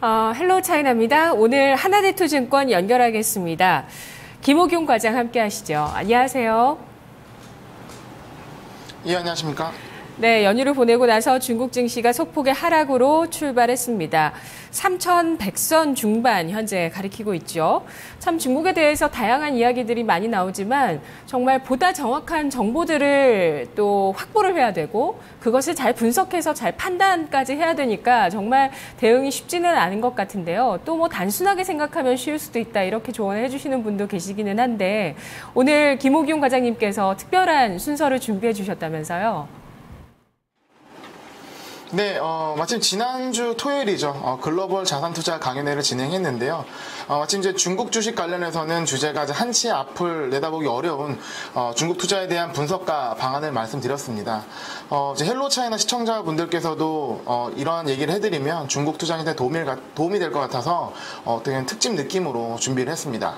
헬로 차이나입니다. 오늘 하나대투증권 연결하겠습니다. 김호균 과장 함께 하시죠. 안녕하세요. 예, 안녕하십니까? 네, 연휴를 보내고 나서 중국 증시가 소폭의 하락으로 출발했습니다. 3,100선 중반 현재 가리키고 있죠. 참 중국에 대해서 다양한 이야기들이 많이 나오지만 정말 보다 정확한 정보들을 또 확보를 해야 되고 그것을 잘 분석해서 잘 판단까지 해야 되니까 정말 대응이 쉽지는 않은 것 같은데요. 또 뭐 단순하게 생각하면 쉬울 수도 있다 이렇게 조언을 해주시는 분도 계시기는 한데 오늘 김호균 과장님께서 특별한 순서를 준비해 주셨다면서요. 네, 마침 지난주 토요일이죠. 글로벌 자산 투자 강연회를 진행했는데요. 마침 이제 중국 주식 관련해서는 주제가 한치 앞을 내다보기 어려운 중국 투자에 대한 분석과 방안을 말씀드렸습니다. 이제 헬로 차이나 시청자분들께서도 이러한 얘기를 해드리면 중국 투자에 대한 도움이 될 것 같아서 어떤 특집 느낌으로 준비를 했습니다.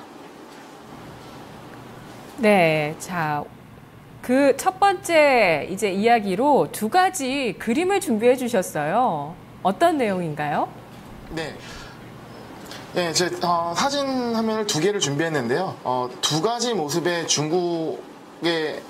네, 자. 그 첫 번째 이제 이야기로 두 가지 그림을 준비해 주셨어요. 어떤 내용인가요? 네. 네, 제 사진 화면을 두 개를 준비했는데요. 두 가지 모습의 중국의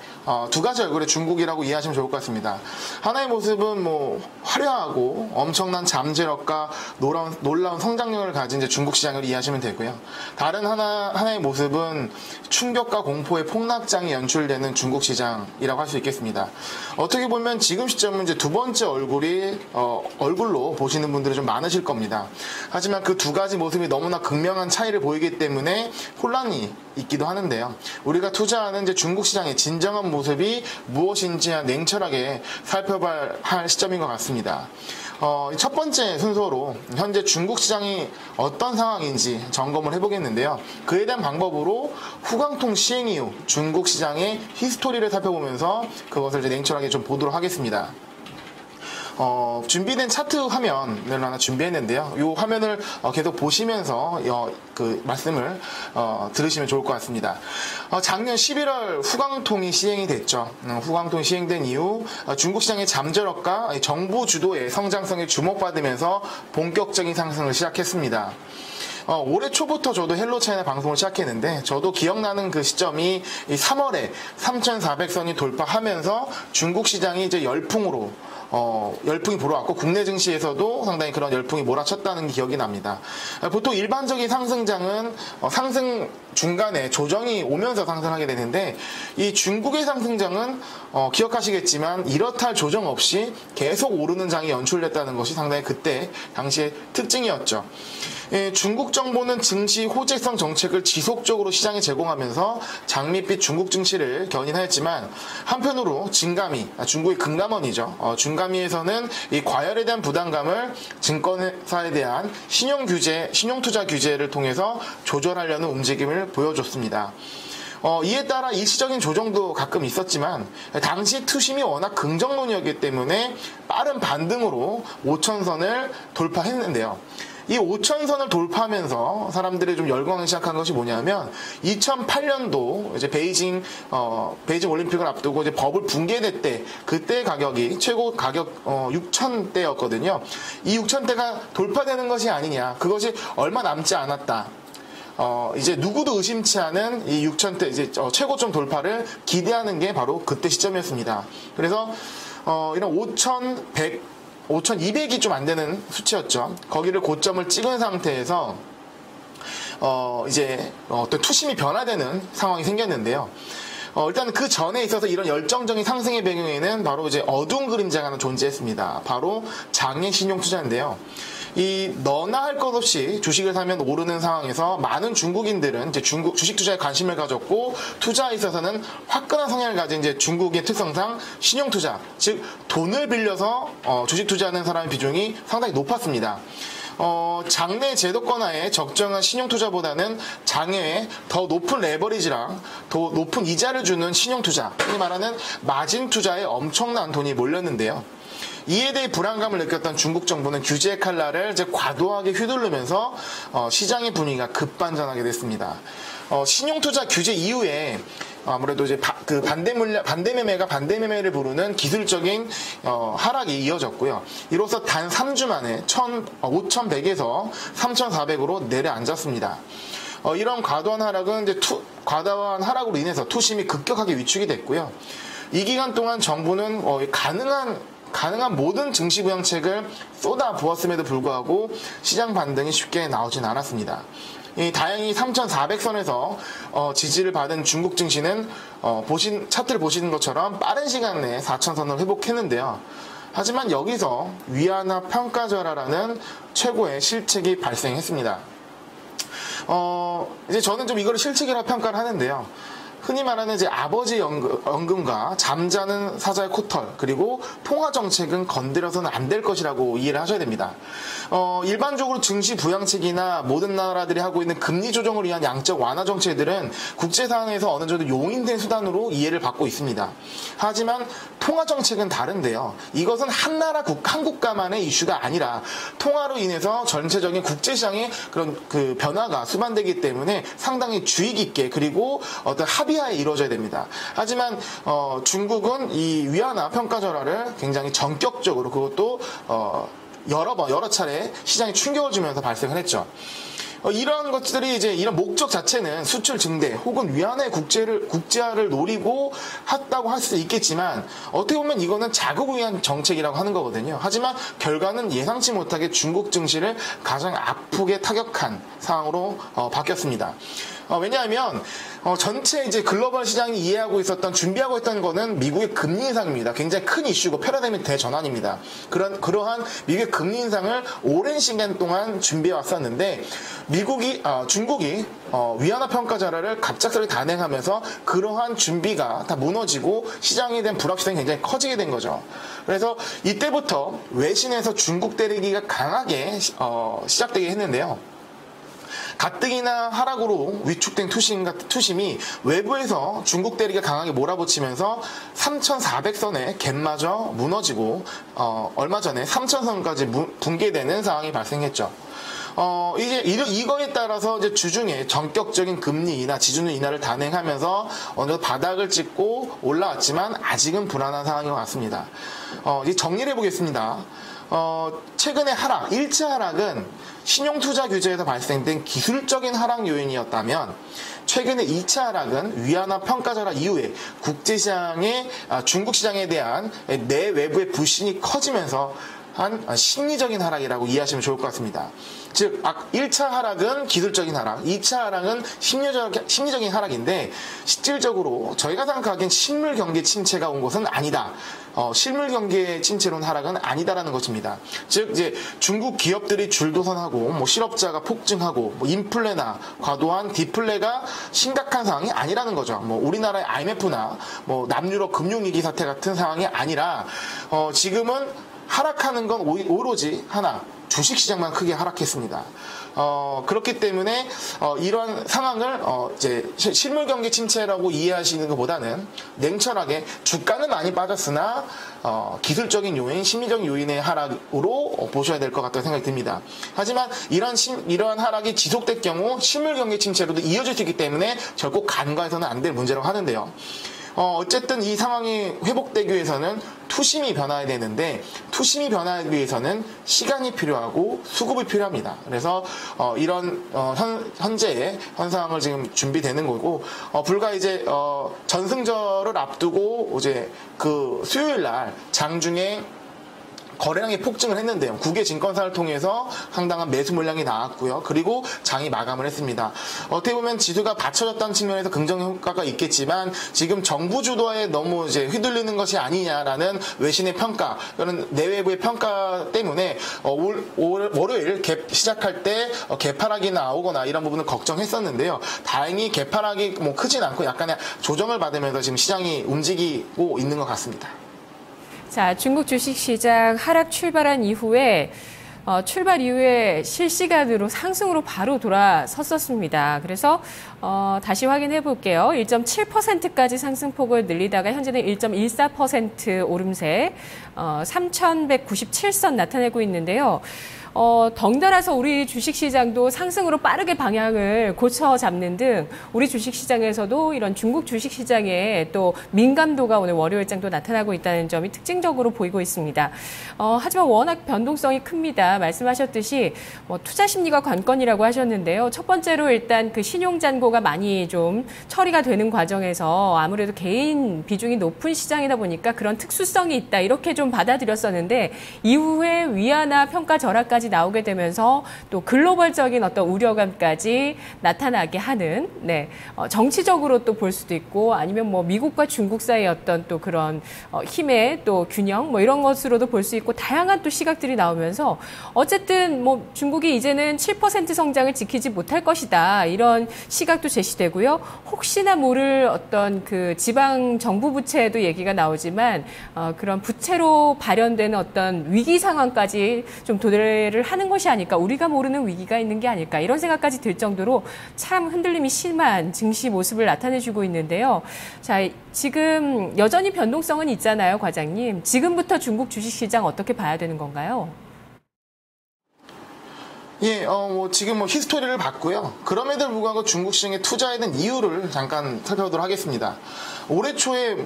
두 가지 얼굴의 중국이라고 이해하시면 좋을 것 같습니다. 하나의 모습은 뭐 화려하고 엄청난 잠재력과 놀라운 성장력을 가진 이제 중국 시장을 이해하시면 되고요. 다른 하나의 모습은 충격과 공포의 폭락장이 연출되는 중국 시장이라고 할 수 있겠습니다. 어떻게 보면 지금 시점은 이제 두 번째 얼굴로 보시는 분들이 좀 많으실 겁니다. 하지만 그 두 가지 모습이 너무나 극명한 차이를 보이기 때문에 혼란이 있기도 하는데요. 우리가 투자하는 이제 중국 시장의 진정한 모습이 무엇인지 냉철하게 살펴봐야 할 시점인 것 같습니다. 첫 번째 순서로 현재 중국 시장이 어떤 상황인지 점검을 해보겠는데요. 그에 대한 방법으로 후광통 시행 이후 중국 시장의 히스토리를 살펴보면서 그것을 이제 냉철하게 좀 보도록 하겠습니다. 준비된 차트 화면을 하나 준비했는데요. 이 화면을 계속 보시면서 그 말씀을 들으시면 좋을 것 같습니다. 작년 11월 후광통이 시행이 됐죠. 후광통이 시행된 이후 중국 시장의 잠재력과 정부 주도의 성장성이 주목받으면서 본격적인 상승을 시작했습니다. 올해 초부터 저도 헬로 차이나 방송을 시작했는데 저도 기억나는 그 시점이 3월에 3,400선이 돌파하면서 중국 시장이 이제 열풍이 불어왔고 국내 증시에서도 상당히 그런 열풍이 몰아쳤다는 기억이 납니다. 보통 일반적인 상승장은 상승 중간에 조정이 오면서 상승하게 되는데 이 중국의 상승장은 기억하시겠지만 이렇다 할 조정 없이 계속 오르는 장이 연출됐다는 것이 상당히 그때 당시의 특징이었죠. 중국 정부는 증시 호재성 정책을 지속적으로 시장에 제공하면서 장밋빛 중국 증시를 견인하였지만 한편으로 중국의 금감원이죠. 중감위에서는 이 과열에 대한 부담감을 증권사에 대한 신용투자 규제를 통해서 조절하려는 움직임을 보여줬습니다. 이에 따라 일시적인 조정도 가끔 있었지만 당시 투심이 워낙 긍정론이었기 때문에 빠른 반등으로 5,000선을 돌파했는데요. 이 5,000선을 돌파하면서 사람들이 좀 열광을 시작한 것이 뭐냐면 2008년도 이제 베이징 올림픽을 앞두고 이제 버블 붕괴될 때 그때 가격이 최고 가격 6,000대였거든요. 이 6,000대가 돌파되는 것이 아니냐. 그것이 얼마 남지 않았다. 이제 누구도 의심치 않은 이 6,000대 이제 최고점 돌파를 기대하는 게 바로 그때 시점이었습니다. 그래서 이런 5,200이 좀 안 되는 수치였죠. 거기를 고점을 찍은 상태에서 이제 어떤 투심이 변화되는 상황이 생겼는데요. 일단 그 전에 있어서 이런 열정적인 상승의 배경에는 바로 이제 어두운 그림자가 하나 존재했습니다. 바로 장외 신용 투자인데요. 이 너나 할 것 없이 주식을 사면 오르는 상황에서 많은 중국인들은 이제 주식 투자에 관심을 가졌고 투자에 있어서는 화끈한 성향을 가진 이제 중국의 특성상 신용 투자, 즉 돈을 빌려서 주식 투자하는 사람의 비중이 상당히 높았습니다. 장내 제도권화에 적정한 신용투자보다는 장외에 더 높은 레버리지랑 더 높은 이자를 주는 신용투자, 흔히 말하는 마진 투자에 엄청난 돈이 몰렸는데요. 이에 대해 불안감을 느꼈던 중국 정부는 규제 칼날을 이제 과도하게 휘두르면서 시장의 분위기가 급반전하게 됐습니다. 신용투자 규제 이후에 아무래도 이제 반대 매매가 반대 매매를 부르는 기술적인 하락이 이어졌고요. 이로써 단 3주 만에 5,100에서 3,400으로 내려앉았습니다. 이런 과도한 하락은 이제 과도한 하락으로 인해서 투심이 급격하게 위축이 됐고요. 이 기간 동안 정부는 가능한 모든 증시 부양책을 쏟아 부었음에도 불구하고 시장 반등이 쉽게 나오진 않았습니다. 다행히 3,400선에서 지지를 받은 중국 증시는 차트를 보시는 것처럼 빠른 시간 내에 4,000선을 회복했는데요. 하지만 여기서 위안화 평가절하라는 최고의 실책이 발생했습니다. 이제 저는 좀 이거를 실책이라고 평가를 하는데요. 흔히 말하는 이제 아버지 연금과 잠자는 사자의 코털, 그리고 통화 정책은 건드려서는 안 될 것이라고 이해를 하셔야 됩니다. 일반적으로 증시 부양책이나 모든 나라들이 하고 있는 금리 조정을 위한 양적 완화 정책들은 국제상황에서 어느 정도 용인된 수단으로 이해를 받고 있습니다. 하지만 통화 정책은 다른데요. 이것은 한 국가만의 이슈가 아니라 통화로 인해서 전체적인 국제시장의 그런 그 변화가 수반되기 때문에 상당히 주의 깊게 그리고 어떤 합의하에 이루어져야 됩니다. 하지만 중국은 이 위안화 평가절하를 굉장히 전격적으로 그것도 여러 차례 시장에 충격을 주면서 발생을 했죠. 이러한 것들이 이제 이런 목적 자체는 수출 증대 혹은 위안화의 국제화를 노리고 했다고 할 수 있겠지만 어떻게 보면 이거는 자국을 위한 정책이라고 하는 거거든요. 하지만 결과는 예상치 못하게 중국 증시를 가장 아프게 타격한 상황으로 바뀌었습니다. 왜냐하면 전체 이제 글로벌 시장이 이해하고 있었던 준비하고 있던 거는 미국의 금리 인상입니다. 굉장히 큰 이슈고 패러다임의 대전환입니다. 그러한 미국의 금리 인상을 오랜 시간 동안 준비해 왔었는데 중국이 위안화 평가절하를 갑작스럽게 단행하면서 그러한 준비가 다 무너지고 시장에 대한 불확실성이 굉장히 커지게 된 거죠. 그래서 이때부터 외신에서 중국 때리기가 강하게 시작되게 했는데요. 가뜩이나 하락으로 위축된 투심이 외부에서 중국 대리가 강하게 몰아붙이면서 3,400선의 갭마저 무너지고 얼마 전에 3,000선까지 붕괴되는 상황이 발생했죠. 이제 이거에 따라서 이제 주중에 전격적인 금리 인하, 지준율 인하를 단행하면서 어느 정도 바닥을 찍고 올라왔지만 아직은 불안한 상황인 것 같습니다. 이제 정리를 해보겠습니다. 최근의 1차 하락은 신용투자 규제에서 발생된 기술적인 하락 요인이었다면 최근의 2차 하락은 위안화 평가절하 이후에 국제시장의 중국 시장에 대한 내외부의 불신이 커지면서 한 심리적인 하락이라고 이해하시면 좋을 것 같습니다. 즉 1차 하락은 기술적인 하락, 2차 하락은 심리적인 하락인데 실질적으로 저희가 생각하기엔 실물 경기 침체가 온 것은 아니다. 실물 경기 침체로 온 하락은 아니다라는 것입니다. 즉 이제 중국 기업들이 줄도선하고 실업자가 폭증하고 인플레나 과도한 디플레가 심각한 상황이 아니라는 거죠. 우리나라의 IMF나 남유럽 금융위기 사태 같은 상황이 아니라 지금은 하락하는 건 오로지 하나, 주식시장만 크게 하락했습니다. 그렇기 때문에 이러한 상황을 이제 실물 경기 침체라고 이해하시는 것보다는 냉철하게 주가는 많이 빠졌으나 기술적인 요인, 심리적인 요인의 하락으로 보셔야 될 것 같다고 생각이 듭니다. 하지만 이러한 하락이 지속될 경우 실물 경기 침체로도 이어질 수 있기 때문에 결코 간과해서는 안 될 문제라고 하는데요. 어쨌든 이 상황이 회복되기 위해서는 투심이 변화해야 되는데 투심이 변화하기 위해서는 시간이 필요하고 수급이 필요합니다. 그래서 이런 현재의 현상을 지금 준비되는 거고 불과 이제 전승절을 앞두고 이제 그 수요일 날 장중에 거래량이 폭증을 했는데요. 국외 증권사를 통해서 상당한 매수 물량이 나왔고요. 그리고 장이 마감을 했습니다. 어떻게 보면 지수가 받쳐졌다는 측면에서 긍정 효과가 있겠지만 지금 정부 주도에 너무 이제 휘둘리는 것이 아니냐라는 외신의 평가, 그런 내외부의 평가 때문에 월요일 갭 시작할 때 개파락이 나오거나 이런 부분을 걱정했었는데요. 다행히 개파락이 크진 않고 약간의 조정을 받으면서 지금 시장이 움직이고 있는 것 같습니다. 자, 중국 주식시장 하락 출발 이후에 실시간으로 상승으로 바로 돌아섰었습니다. 그래서 다시 확인해 볼게요. 1.7%까지 상승폭을 늘리다가 현재는 1.14% 오름세 3,197선 나타내고 있는데요. 덩달아서 우리 주식시장도 상승으로 빠르게 방향을 고쳐 잡는 등 우리 주식시장에서도 이런 중국 주식시장에 또 민감도가 오늘 월요일장도 나타나고 있다는 점이 특징적으로 보이고 있습니다. 하지만 워낙 변동성이 큽니다. 말씀하셨듯이 투자 심리가 관건이라고 하셨는데요. 첫 번째로 일단 그 신용잔고가 많이 좀 처리가 되는 과정에서 아무래도 개인 비중이 높은 시장이다 보니까 그런 특수성이 있다 이렇게 좀 받아들였었는데 이후에 위안화 평가 절하까지 나오게 되면서 또 글로벌적인 어떤 우려감까지 나타나게 하는 정치적으로 또 볼 수도 있고 아니면 뭐 미국과 중국 사이의 어떤 또 그런 힘의 또 균형 뭐 이런 것으로도 볼 수 있고 다양한 또 시각들이 나오면서 어쨌든 뭐 중국이 이제는 7% 성장을 지키지 못할 것이다 이런 시각도 제시되고요. 혹시나 모를 어떤 그 지방 정부 부채에도 얘기가 나오지만 그런 부채로 발현되는 어떤 위기 상황까지 좀 도래를 하는 것이 아닐까 우리가 모르는 위기가 있는 게 아닐까 이런 생각까지 들 정도로 참 흔들림이 심한 증시 모습을 나타내주고 있는데요. 자, 지금 여전히 변동성은 있잖아요, 과장님. 지금부터 중국 주식시장 어떻게 봐야 되는 건가요? 예, 지금 히스토리를 봤고요. 그럼에도 불구하고 중국 시장에 투자해야 되는 이유를 잠깐 살펴보도록 하겠습니다. 올해 초에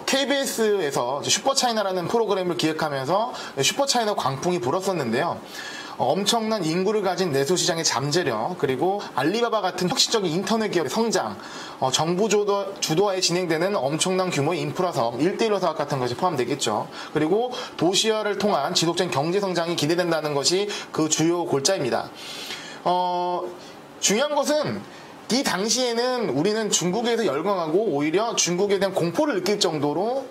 KBS에서 슈퍼차이나라는 프로그램을 기획하면서 슈퍼차이나 광풍이 불었었는데요. 엄청난 인구를 가진 내수시장의 잠재력, 그리고 알리바바 같은 혁신적인 인터넷 기업의 성장, 정부 주도하에 진행되는 엄청난 규모의 인프라 사업, 1대1로 사업 같은 것이 포함되겠죠. 그리고 도시화를 통한 지속적인 경제 성장이 기대된다는 것이 그 주요 골자입니다. 중요한 것은 이 당시에는 우리는 중국에서 열광하고 오히려 중국에 대한 공포를 느낄 정도로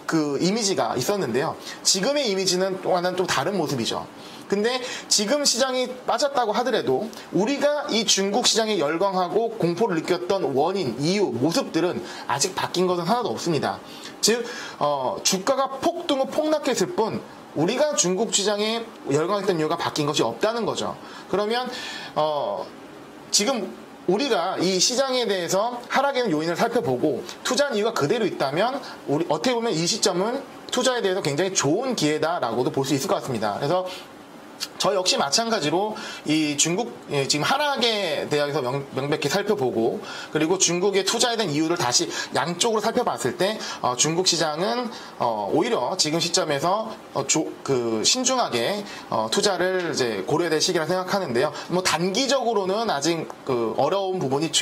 그 이미지가 있었는데요. 지금의 이미지는 또한 좀 다른 모습이죠. 근데 지금 시장이 빠졌다고 하더라도 우리가 이 중국 시장에 열광하고 공포를 느꼈던 원인, 이유, 모습들은 아직 바뀐 것은 하나도 없습니다. 즉 주가가 폭등후 폭락했을 뿐 우리가 중국 시장에 열광했던 이유가 바뀐 것이 없다는 거죠. 그러면 지금 우리가 이 시장에 대해서 하락의 요인을 살펴보고 투자한 이유가 그대로 있다면 우리 어떻게 보면 이 시점은 투자에 대해서 굉장히 좋은 기회다라고도 볼 수 있을 것 같습니다. 그래서 저 역시 마찬가지로 이 중국 지금 하락에 대해서 명백히 살펴보고 그리고 중국의 투자에 대한 이유를 다시 양쪽으로 살펴봤을 때 중국 시장은 오히려 지금 시점에서 신중하게 투자를 이제 고려해야 될 시기라 생각하는데요. 뭐 단기적으로는 아직 그 어려운 부분이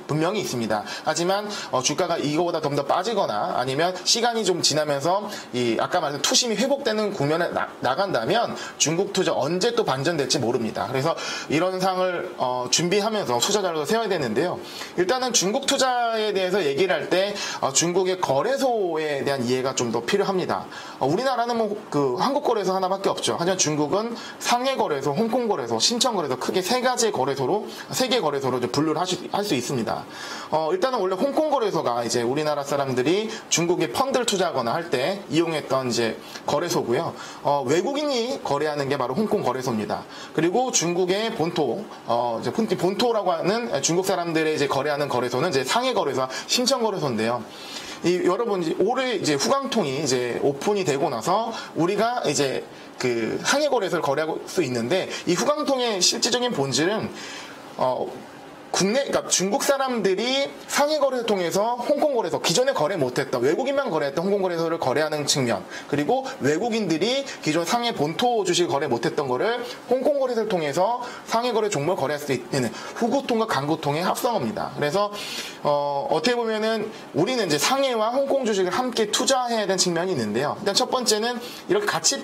분명히 있습니다. 하지만 주가가 이거보다 좀 더 빠지거나 아니면 시간이 좀 지나면서 이 아까 말한 투심이 회복되는 국면에 나간다면 중국 투자 언제 또 반전될지 모릅니다. 그래서 이런 상을 준비하면서 투자 전략을 세워야 되는데요. 일단은 중국 투자에 대해서 얘기를 할 때 중국의 거래소에 대한 이해가 좀 더 필요합니다. 우리나라는 뭐 그 한국 거래소 하나밖에 없죠. 하지만 중국은 상해 거래소, 홍콩 거래소, 신청 거래소 크게 세 개의 거래소로 분류를 할 수 있습니다. 일단은 원래 홍콩 거래소가 이제 우리나라 사람들이 중국에 펀드를 투자하거나 할 때 이용했던 이제 거래소고요. 외국인이 거래하는 게 바로 홍콩 거래소입니다. 그리고 중국의 본토라고 하는 중국 사람들의 이제 거래하는 거래소는 이제 상해 거래소와 신청 거래소인데요. 여러분 올해 이제 후광통이 이제 오픈이 되고 나서 우리가 이제 그 상해 거래소를 거래할 수 있는데 이 후광통의 실질적인 본질은 그러니까 중국 사람들이 상해 거래소 통해서 홍콩 거래소, 기존에 거래 못했던 외국인만 거래했던 홍콩 거래소를 거래하는 측면, 그리고 외국인들이 기존 상해 본토 주식을 거래 못했던 거를 홍콩 거래소를 통해서 상해 거래 종목을 거래할 수 있는 후구통과 강구통의 합성어입니다. 그래서 어떻게 보면은 우리는 이제 상해와 홍콩 주식을 함께 투자해야 되는 측면이 있는데요. 일단 첫 번째는 이렇게 같이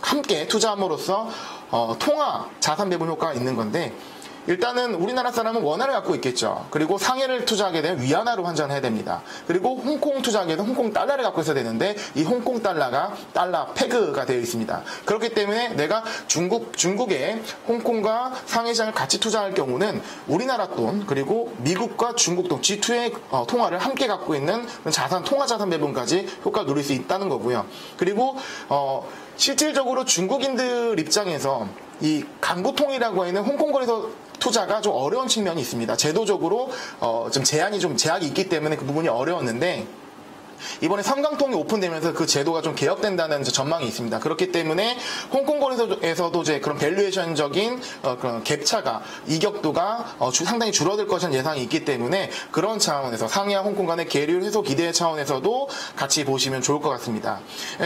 함께 투자함으로써 통화 자산 배분 효과가 있는 건데. 일단은 우리나라 사람은 원화를 갖고 있겠죠. 그리고 상해를 투자하게 되면 위안화로 환전해야 됩니다. 그리고 홍콩 투자하게 되면 홍콩 달러를 갖고 있어야 되는데 이 홍콩 달러가 달러 패그가 되어 있습니다. 그렇기 때문에 내가 중국의 홍콩과 상해 시장을 같이 투자할 경우는 우리나라 돈 그리고 미국과 중국 돈 G2의 통화를 함께 갖고 있는 통화 자산 배분까지 효과를 누릴 수 있다는 거고요. 그리고 실질적으로 중국인들 입장에서 이 강구통이라고 하는 홍콩 거래소 투자가 좀 어려운 측면이 있습니다. 제도적으로 좀 제약이 있기 때문에 그 부분이 어려웠는데 이번에 삼강통이 오픈되면서 그 제도가 좀 개혁된다는 전망이 있습니다. 그렇기 때문에 홍콩 거래소에서도 이제 그런 밸류에이션적인 그런 갭차가 이격도가 상당히 줄어들 것이라는 예상이 있기 때문에 그런 차원에서 상해와 홍콩 간의 계류 해소 기대 차원에서도 같이 보시면 좋을 것 같습니다.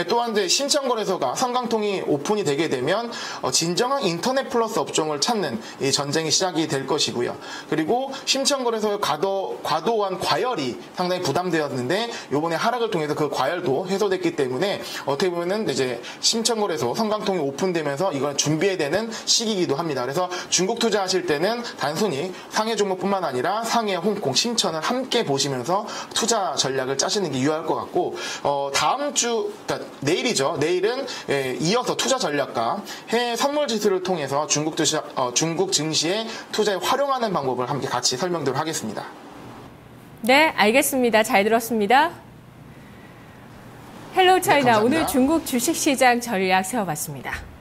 또한 이제 신천거래소가 삼강통이 오픈이 되게 되면 진정한 인터넷 플러스 업종을 찾는 이 전쟁이 시작이 될 것이고요. 그리고 신천거래소의 과도한 과열이 상당히 부담되었는데 이번에 하락을 통해서 그 과열도 해소됐기 때문에 어떻게 보면은 이제 신천거래소 삼강통이 오픈되면서 이걸 준비해야 되는 시기이기도 합니다. 그래서 중국 투자하실 때는 단순히 상해 종목뿐만 아니라 상해, 홍콩, 신천을 함께 보시면서 투자 전략을 짜시는 게 유효할 것 같고 다음 주 그러니까 내일이죠. 내일은 이어서 투자 전략과 해외 선물 지수를 통해서 중국 증시에 투자에 활용하는 방법을 함께 같이 설명드리도록 하겠습니다. 네, 알겠습니다. 잘 들었습니다. 헬로우 차이나 네, 오늘 중국 주식시장 전략 세워봤습니다.